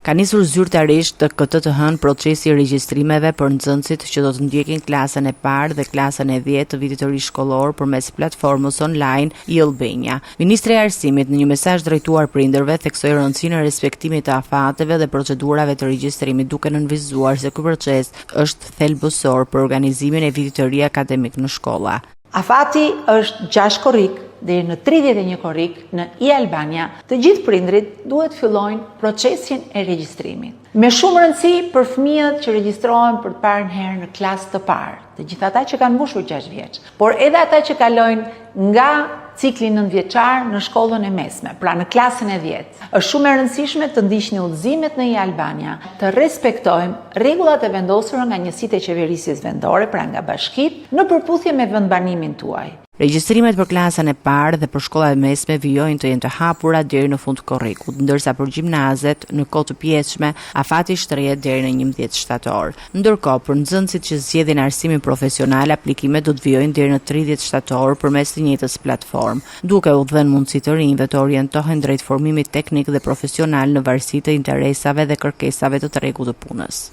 Ka nisur zyrtarisht këtë të hënë procesi i regjistrimeve për nxënësit që do të ndjekin klasën e parë dhe klasën e 10 të vitit të ri shkollor përmes platformës online e-Albania. Ministri i Arsimit në një mesazh drejtuar prindërve theksoi rëndësinë e respektimit të afateve dhe procedurave të regjistrimit, duke nënvizuar se ky proces është thelbësor për organizimin e vitit të ri akademik në shkolla. Afati është 6 korrik deri në 31 korrik në e-Albania. Të gjithë prindrit duhet fillojnë procesin e regjistrimit. Me shumë rëndësi për fëmijët që regjistrohen për të parë herë në klasë të parë, të gjithë ata që kanë mbushur 6 vjeç, por edhe ata që kalojnë nga cikli 9 vjeçar në shkollën e mesme, pra në klasën e 10. Është shumë e rëndësishme të ndiqni udhëzimet në e-Albania, të respektojmë rregullat e vendosura nga njësitë e qeverisjes vendore, pra nga bashkitë, në përputhje me vendbanimin tuaj. Regjistrimet për klasën e parë dhe për shkollat e mesme vijojnë të jenë të hapura deri në fund të korrikut, ndërsa për gjimnazet në kohë të pjesshme afati shtrihet deri në 11 shtator. Ndërkohë, për nxënësit që zgjedhin arsimin profesional, aplikimet do të vijojnë deri në 30 shtator përmes të njëjtës platformë, duke u dhënë mundësi të rinjve të orientohen drejt formimit teknik dhe profesional në varësi të interesave dhe kërkesave të tregut të punës.